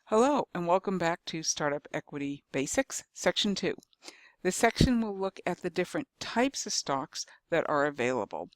Hello and welcome back to Startup Equity Basics, Section 2. This section will look at the different types of stocks that are available.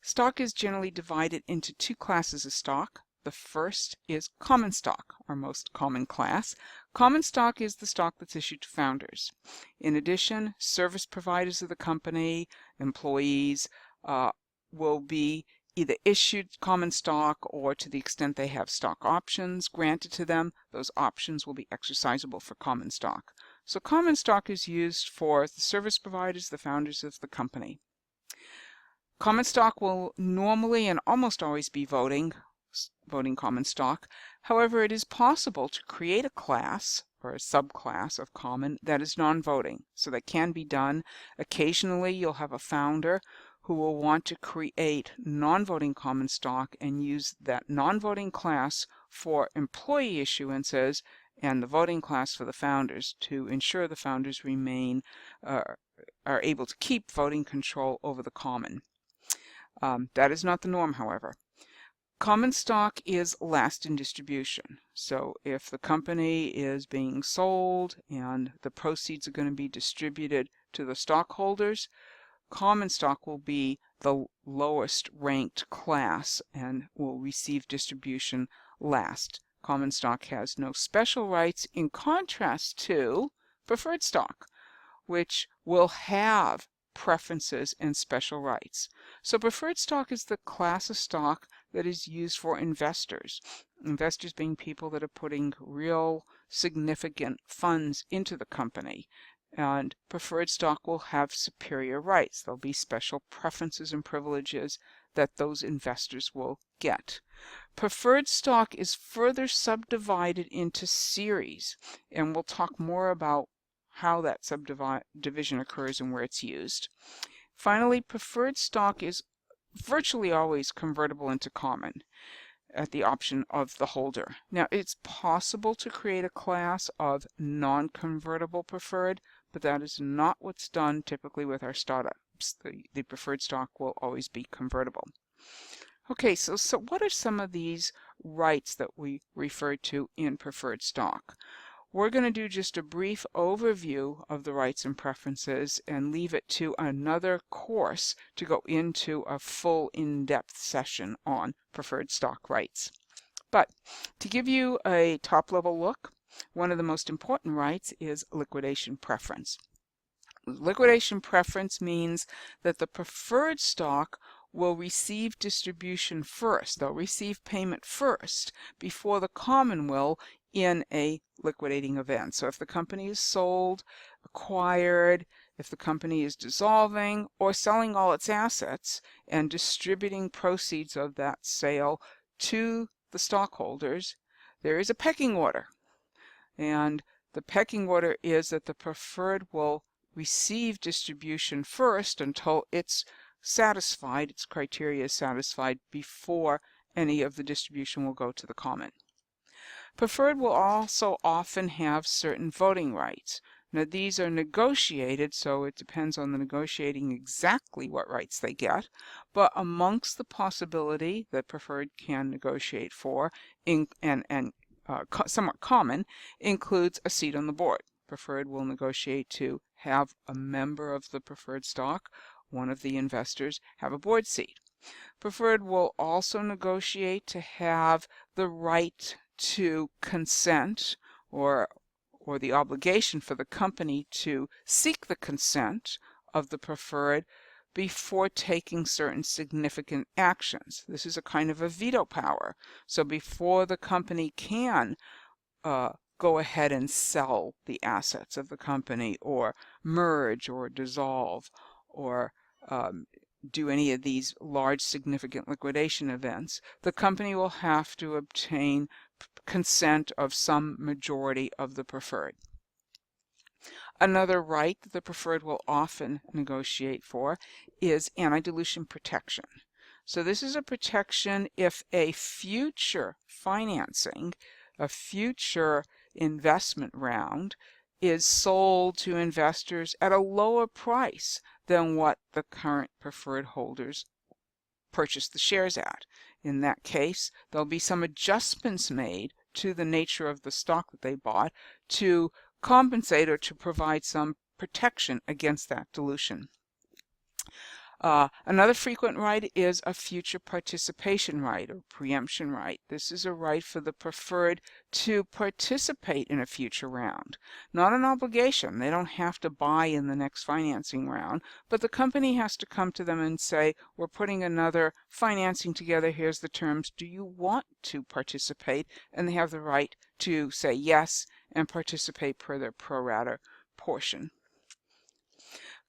Stock is generally divided into two classes of stock. The first is common stock, our most common class. Common stock is the stock that's issued to founders. In addition, service providers of the company, employees, will be either issued common stock or, to the extent they have stock options granted to them, those options will be exercisable for common stock. So common stock is used for the service providers, the founders of the company. Common stock will normally and almost always be voting common stock. However, it is possible to create a class or a subclass of common that is non-voting. So that can be done. Occasionally, you'll have a founder who will want to create non-voting common stock and use that non-voting class for employee issuances and the voting class for the founders to ensure the founders remain are able to keep voting control over the common. That is not the norm, however. Common stock is last in distribution. So if the company is being sold and the proceeds are going to be distributed to the stockholders, common stock will be the lowest ranked class and will receive distribution last. Common stock has no special rights in contrast to preferred stock, which will have preferences and special rights. So preferred stock is the class of stock that is used for investors. Investors being people that are putting real significant funds into the company. And preferred stock will have superior rights. There'll be special preferences and privileges that those investors will get. Preferred stock is further subdivided into series, and we'll talk more about how that subdivision occurs and where it's used. Finally, preferred stock is virtually always convertible into common at the option of the holder. Now, it's possible to create a class of non-convertible preferred, but that is not what's done typically with our startups. The preferred stock will always be convertible. Okay, so what are some of these rights that we refer to in preferred stock? We're going to do just a brief overview of the rights and preferences and leave it to another course to go into a full in-depth session on preferred stock rights. But to give you a top-level look, one of the most important rights is liquidation preference. Liquidation preference means that the preferred stock will receive distribution first. They'll receive payment first before the common will in a liquidating event. So if the company is sold, acquired, if the company is dissolving or selling all its assets and distributing proceeds of that sale to the stockholders, there is a pecking order. And the pecking order is that the preferred will receive distribution first until it's satisfied, its criteria is satisfied, before any of the distribution will go to the common. Preferred will also often have certain voting rights. Now these are negotiated, so it depends on the negotiating exactly what rights they get, but amongst the possibility that preferred can negotiate for somewhat common includes a seat on the board. Preferred will negotiate to have a member of the preferred stock, one of the investors, have a board seat. Preferred will also negotiate to have the right to consent or the obligation for the company to seek the consent of the preferred before taking certain significant actions. This is a kind of a veto power. So before the company can go ahead and sell the assets of the company or merge or dissolve or do any of these large significant liquidation events, the company will have to obtain consent of some majority of the preferred. Another right that the preferred will often negotiate for is anti-dilution protection. So this is a protection if a future financing, a future investment round is sold to investors at a lower price than what the current preferred holders purchased the shares at. In that case, there'll be some adjustments made to the nature of the stock that they bought to compensate or to provide some protection against that dilution. Another frequent right is a future participation right or preemption right. This is a right for the preferred to participate in a future round. Not an obligation. They don't have to buy in the next financing round, but the company has to come to them and say, we're putting another financing together. Here's the terms. Do you want to participate? And they have the right to say yes and participate per their pro rata portion.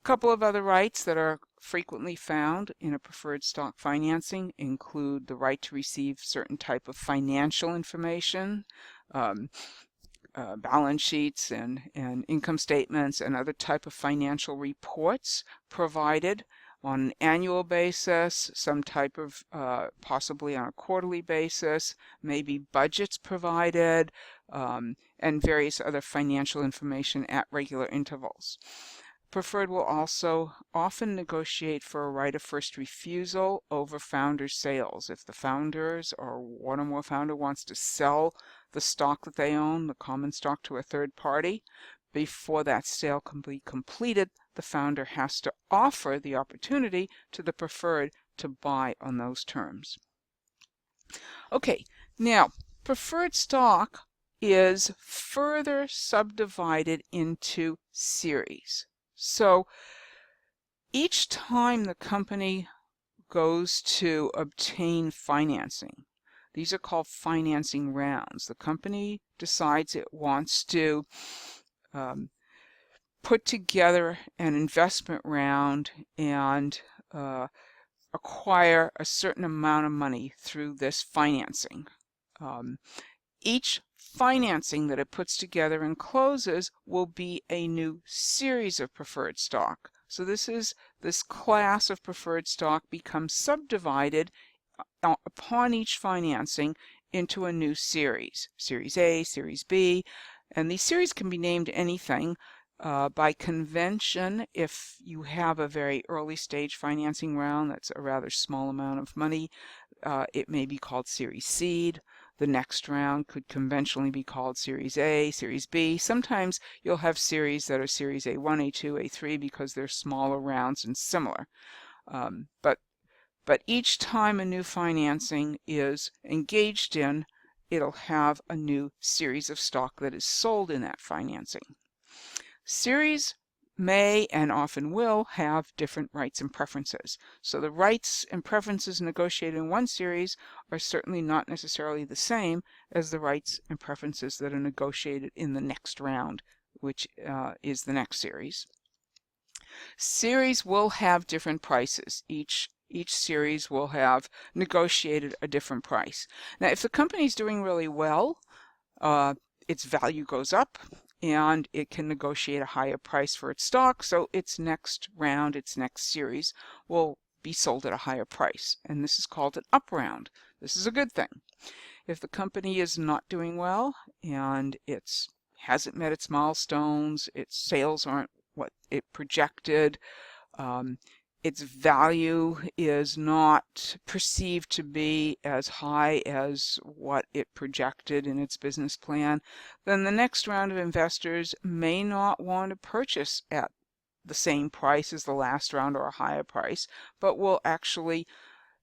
A couple of other rights that are frequently found in a preferred stock financing include the right to receive certain type of financial information, balance sheets and income statements and other type of financial reports provided on an annual basis, some type of possibly on a quarterly basis, maybe budgets provided, and various other financial information at regular intervals. Preferred will also often negotiate for a right of first refusal over founder sales. If the founders or one or more founder wants to sell the stock that they own, the common stock, to a third party, before that sale can be completed, the founder has to offer the opportunity to the preferred to buy on those terms. Okay, now preferred stock is further subdivided into series. So each time the company goes to obtain financing, these are called financing rounds. The company decides it wants to put together an investment round and acquire a certain amount of money through this financing. Each financing that it puts together and closes will be a new series of preferred stock. So this class of preferred stock becomes subdivided upon each financing into a new series. Series A, Series B, and these series can be named anything. By convention, if you have a very early stage financing round that's a rather small amount of money, it may be called Series Seed. The next round could conventionally be called Series A, Series B. Sometimes you'll have series that are Series A1, A2, A3 because they're smaller rounds and similar. But each time a new financing is engaged in, it'll have a new series of stock that is sold in that financing. Series may and often will have different rights and preferences. So the rights and preferences negotiated in one series are certainly not necessarily the same as the rights and preferences that are negotiated in the next round, which is the next series. Series will have different prices. Each series will have negotiated a different price. Now, if the company is doing really well, its value goes up, and it can negotiate a higher price for its stock, so its next round, its next series, will be sold at a higher price. And this is called an up round. This is a good thing. If the company is not doing well and it hasn't met its milestones, its sales aren't what it projected, its value is not perceived to be as high as what it projected in its business plan, then the next round of investors may not want to purchase at the same price as the last round or a higher price, but will actually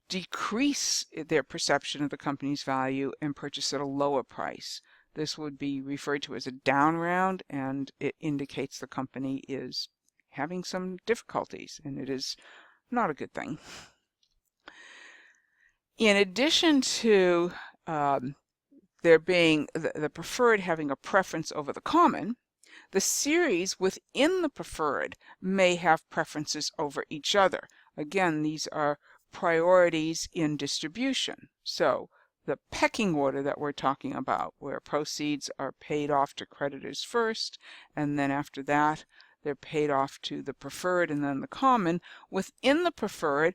decrease their perception of the company's value and purchase at a lower price. This would be referred to as a down round, and it indicates the company is having some difficulties, and it is not a good thing. In addition to there being the preferred having a preference over the common, the series within the preferred may have preferences over each other. Again, these are priorities in distribution. So the pecking order that we're talking about, where proceeds are paid off to creditors first, and then after that they're paid off to the preferred and then the common. Within the preferred,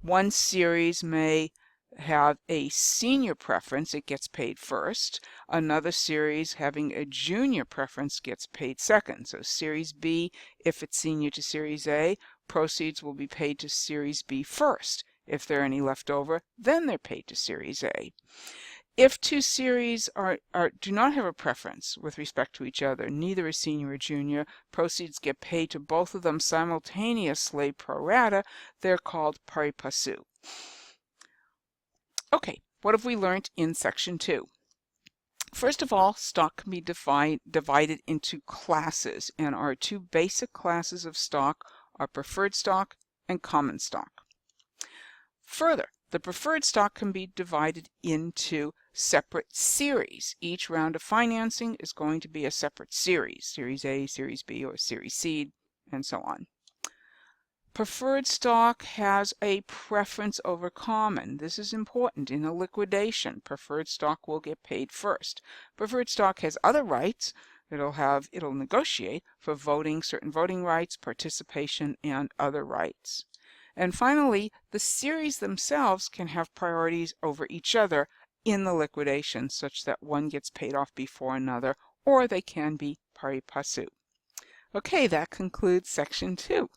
one series may have a senior preference, it gets paid first. Another series having a junior preference gets paid second. So Series B, if it's senior to Series A, proceeds will be paid to Series B first. If there are any left over, then they're paid to Series A. If two series do not have a preference with respect to each other, neither is senior or junior, proceeds get paid to both of them simultaneously pro rata, they're called pari passu. Okay, what have we learned in section 2? First of all, stock can be divided into classes, and our two basic classes of stock are preferred stock and common stock. Further, the preferred stock can be divided into separate series. Each round of financing is going to be a separate series, Series A, Series B, or Series C, and so on. Preferred stock has a preference over common. This is important. In a liquidation, preferred stock will get paid first. Preferred stock has other rights. It'll negotiate for voting, certain voting rights, participation, and other rights. And finally, the series themselves can have priorities over each other in the liquidation, such that one gets paid off before another, or they can be pari passu. Okay, that concludes section 2.